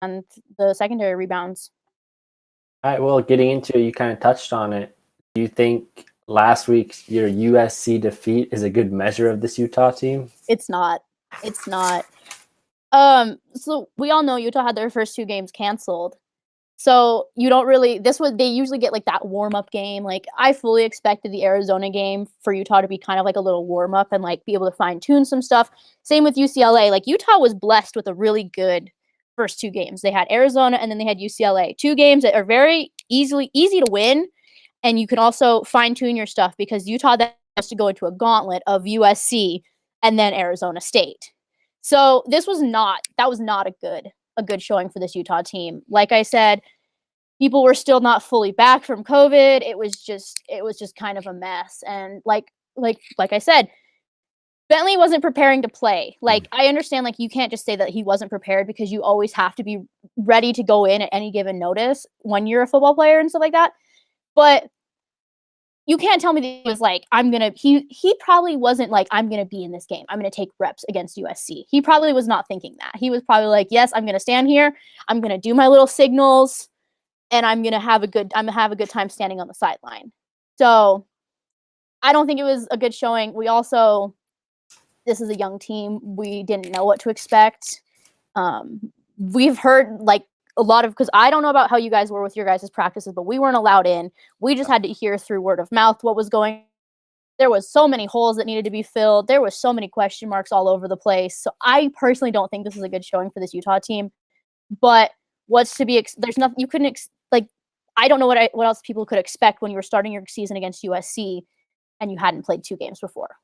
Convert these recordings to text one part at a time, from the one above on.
and the secondary rebounds. All right, well, getting into it, you kind of touched on it. Do you think last week's your USC defeat is a good measure of this Utah team? It's not. It's not. So we all know Utah had their first 2 games canceled. So you don't really they usually get like that warm-up game. Like I fully expected the Arizona game for Utah to be kind of like a little warm-up and like be able to fine-tune some stuff. Same with UCLA. Like Utah was blessed with a really good first 2 games. They had Arizona and then they had UCLA. 2 games that are very easy to win, and you can also fine-tune your stuff because Utah then has to go into a gauntlet of USC and then Arizona State. So that was not a good showing for this Utah team. Like I said, people were still not fully back from COVID. It was just kind of a mess. And like I said, Bentley wasn't preparing to play. Like I understand like you can't just say that he wasn't prepared because you always have to be ready to go in at any given notice when you're a football player and stuff like that. But you can't tell me that he was like, he probably wasn't like, I'm going to be in this game. I'm going to take reps against USC. He probably was not thinking that. He was probably like, yes, I'm going to stand here. I'm going to do my little signals and I'm going to have a good time standing on the sideline. So I don't think it was a good showing. This is a young team. We didn't know what to expect. We've heard like a lot of, because I don't know about how you guys were with your guys' practices, but we weren't allowed in. We just had to hear through word of mouth what was going on. There was so many holes that needed to be filled. There was so many question marks all over the place. So I personally don't think this is a good showing for this Utah team. But what's to be there's nothing you couldn't I don't know what else people could expect when you were starting your season against USC and you hadn't played 2 games before.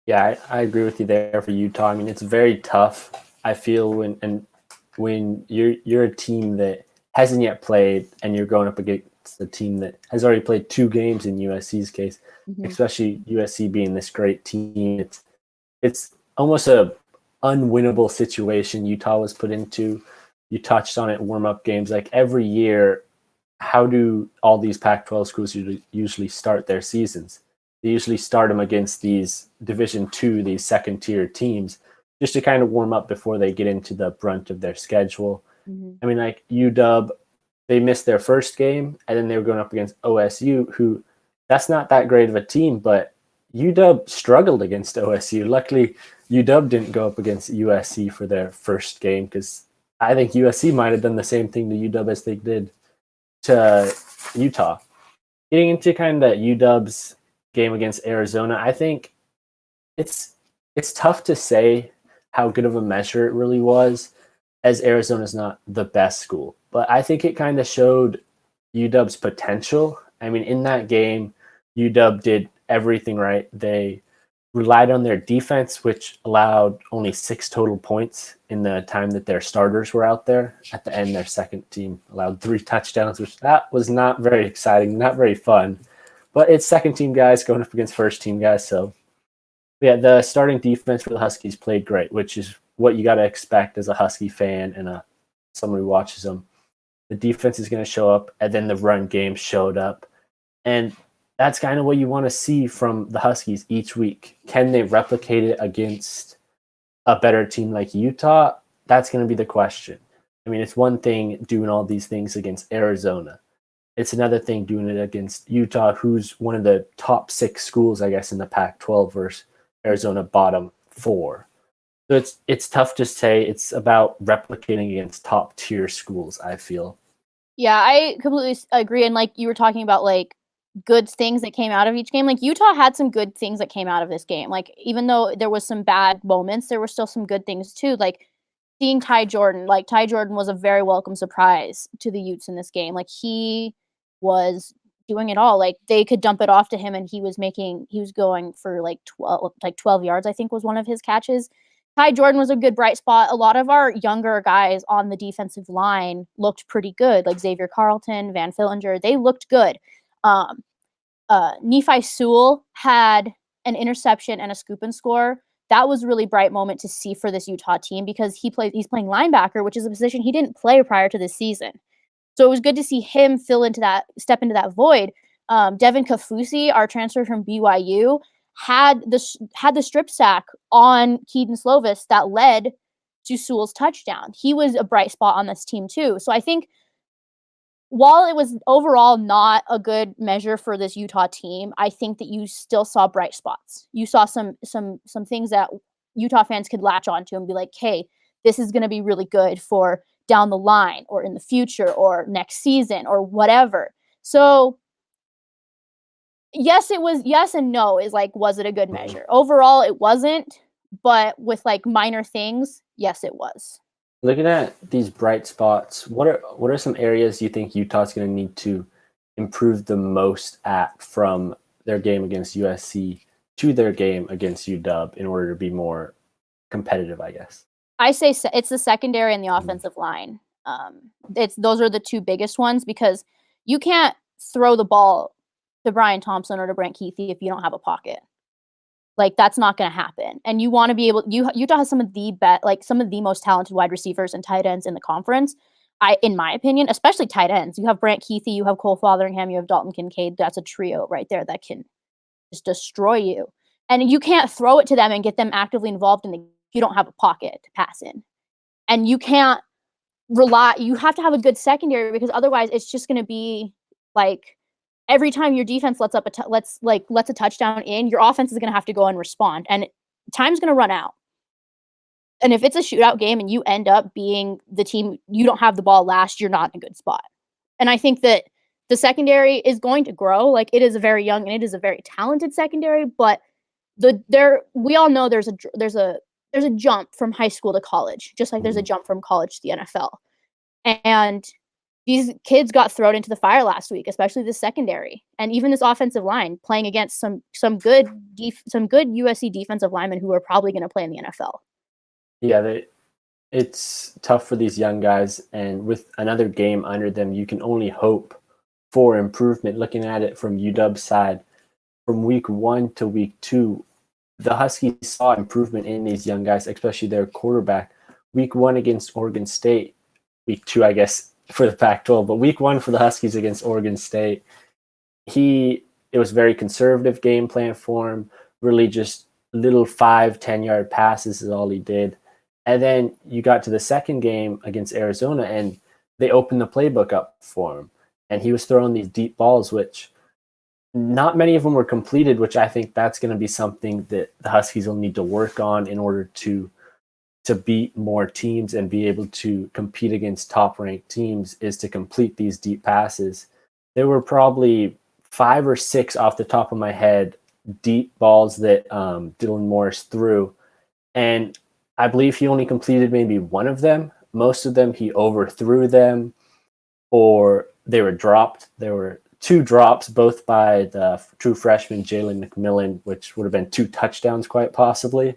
Yeah, I agree with you there for Utah. I mean, it's very tough. I feel when you're a team that hasn't yet played and you're going up against a team that has already played 2 games in USC's case, especially USC being this great team, it's almost a unwinnable situation Utah was put into. You touched on it, warm-up games. Like every year, how do all these Pac-12 schools usually start their seasons? They usually start them against these Division II, these second-tier teams, just to kind of warm up before they get into the brunt of their schedule. I mean, like UW, they missed their first game, and then they were going up against OSU, who that's not that great of a team, but UW struggled against OSU. Luckily, UW didn't go up against USC for their first game because I think USC might have done the same thing to UW as they did to Utah. Getting into kind of UW's game against Arizona, I think it's tough to say how good of a measure it really was, as Arizona's not the best school. But I think it kind of showed UW's potential. I mean, in that game, UW did everything right. They relied on their defense, which allowed only 6 total points in the time that their starters were out there. At the end, their second team allowed 3 touchdowns, which that was not very exciting, not very fun. But it's second-team guys going up against first-team guys. So, yeah, the starting defense for the Huskies played great, which is what you got to expect as a Husky fan and someone who watches them. The defense is going to show up, and then the run game showed up. And that's kind of what you want to see from the Huskies each week. Can they replicate it against a better team like Utah? That's going to be the question. I mean, it's one thing doing all these things against Arizona. It's another thing doing it against Utah, who's one of the top 6 schools, I guess, in the Pac-12 versus Arizona bottom 4. So it's tough to say. It's about replicating against top-tier schools, I feel. Yeah, I completely agree. And like you were talking about, like, good things that came out of each game. Like Utah had some good things that came out of this game. Like even though there was some bad moments, there were still some good things too. Like seeing Ty Jordan. Like Ty Jordan was a very welcome surprise to the Utes in this game. Like he was doing it all. Like they could dump it off to him and he was going for like 12 yards, I think was one of his catches. Ty Jordan was a good bright spot. A lot of our younger guys on the defensive line looked pretty good, like Xavier Carlton, Van Fillinger. They looked good. Nephi Sewell had an interception and a scoop and score. That was a really bright moment to see for this Utah team because he's playing linebacker, which is a position he didn't play prior to this season. So it was good to see him step into that void. Devin Kafusi, our transfer from BYU, had the strip sack on Keaton Slovis that led to Sewell's touchdown. He was a bright spot on this team too. So I think while it was overall not a good measure for this Utah team, I think that you still saw bright spots. You saw some things that Utah fans could latch onto and be like, "Hey, this is going to be really good for down the line or in the future or next season or whatever." So yes, it was yes and no is like, was it a good measure? Overall, it wasn't, but with like minor things, yes, it was. Looking at these bright spots, what are some areas you think Utah's going to need to improve the most at from their game against USC to their game against UW in order to be more competitive, I guess? I say it's the secondary and the offensive line. It's those are the two biggest ones because you can't throw the ball to Brian Thompson or to Brant Keithy if you don't have a pocket. Like that's not going to happen. And you want to be able. Utah has some of the most talented wide receivers and tight ends in the conference. In my opinion, especially tight ends. You have Brant Keithy, you have Cole Fotheringham, you have Dalton Kincaid. That's a trio right there that can just destroy you. And you can't throw it to them and get them actively involved in the. You don't have a pocket to pass in, and you can't rely. You have to have a good secondary because otherwise, it's just going to be like every time your defense lets a touchdown in, your offense is going to have to go and respond, and time's going to run out. And if it's a shootout game and you end up being the team, you don't have the ball last, you're not in a good spot. And I think that the secondary is going to grow. Like it is a very young and it is a very talented secondary, but we all know there's a jump from high school to college, just like there's a jump from college to the NFL. And these kids got thrown into the fire last week, especially the secondary and even this offensive line playing against some good USC defensive linemen who are probably going to play in the NFL. Yeah, it's tough for these young guys, and with another game under them, you can only hope for improvement. Looking at it from UW's side, from week 1 to week 2, the Huskies saw improvement in these young guys, especially their quarterback. Week 1 against Oregon State, week 2, I guess, for the Pac-12, but week 1 for the Huskies against Oregon State, it was very conservative game plan for him, really just little 5-10 yard passes is all he did. And then you got to the second game against Arizona, and they opened the playbook up for him. And he was throwing these deep balls, which not many of them were completed, which I think that's going to be something that the Huskies will need to work on in order to beat more teams and be able to compete against top-ranked teams, is to complete these deep passes. There were probably 5 or 6 off the top of my head deep balls that Dylan Morris threw. And I believe he only completed maybe one of them. Most of them, he overthrew them or they were dropped. There were 2 drops, both by the true freshman Jalen McMillan, which would have been 2 touchdowns quite possibly.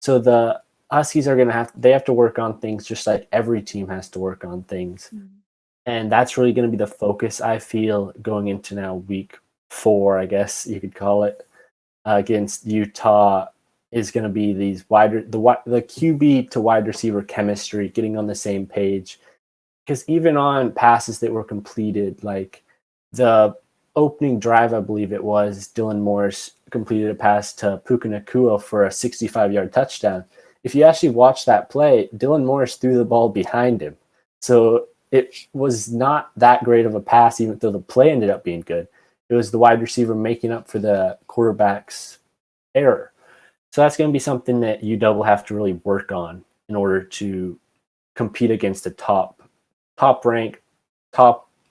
So the Huskies are going to have to work on things just like every team has to work on things. Mm-hmm. And that's really going to be the focus, I feel, going into now week 4, I guess you could call it, against Utah, is going to be the QB to wide receiver chemistry, getting on the same page. Because even on passes that were completed, like the opening drive, I believe it was, Dylan Morris completed a pass to Puka Nacua for a 65-yard touchdown. If you actually watch that play, Dylan Morris threw the ball behind him. So it was not that great of a pass, even though the play ended up being good. It was the wide receiver making up for the quarterback's error. So that's going to be something that UW will have to really work on in order to compete against the top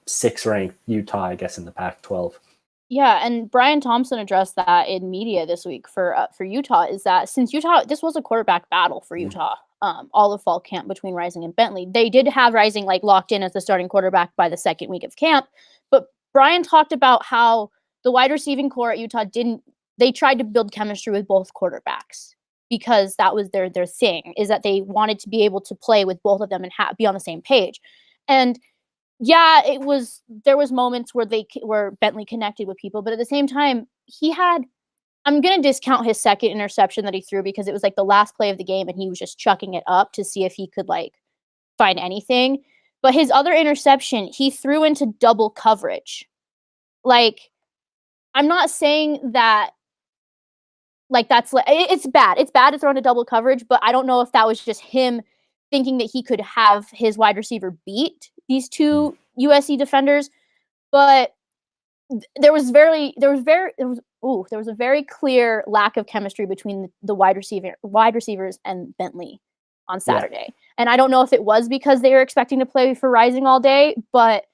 6 ranked Utah, I guess, in the Pac-12. Yeah, and Brian Thompson addressed that in media this week for Utah, is that since Utah, this was a quarterback battle for Utah, all of fall camp between Rising and Bentley. They did have Rising like locked in as the starting quarterback by the second week of camp, but Brian talked about how the wide receiving core at Utah they tried to build chemistry with both quarterbacks because that was their thing, is that they wanted to be able to play with both of them and be on the same page. And yeah, there was moments where Bentley connected with people, but at the same time, I'm going to discount his second interception that he threw because it was like the last play of the game and he was just chucking it up to see if he could like find anything. But his other interception, he threw into double coverage. Like, I'm not saying that like that's it's bad. It's bad to throw into double coverage, but I don't know if that was just him thinking that he could have his wide receiver beat these two USC defenders, but there was a very clear lack of chemistry between the wide receivers and Bentley on Saturday. And I don't know if it was because they were expecting to play for Rising all day, but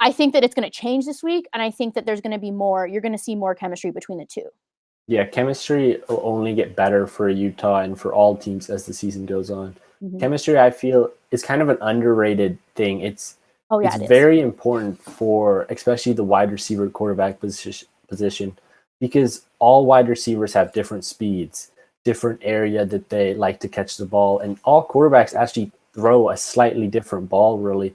I think that it's going to change this week, and I think that there's going to be more. You're going to see more chemistry between the two. Yeah, chemistry will only get better for Utah and for all teams as the season goes on. Chemistry, I feel, is kind of an underrated thing. It's very important for especially the wide receiver quarterback position because all wide receivers have different speeds, different area that they like to catch the ball, and all quarterbacks actually throw a slightly different ball, really.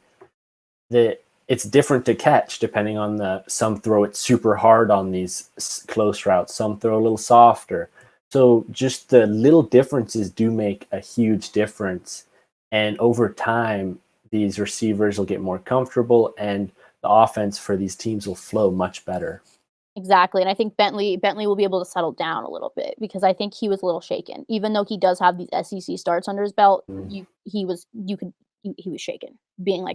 It's different to catch depending on some throw it super hard on these close routes, some throw a little softer. So just the little differences do make a huge difference. And over time, these receivers will get more comfortable and the offense for these teams will flow much better. Exactly. And I think Bentley will be able to settle down a little bit because I think he was a little shaken. Even though he does have these SEC starts under his belt, he was shaken, being like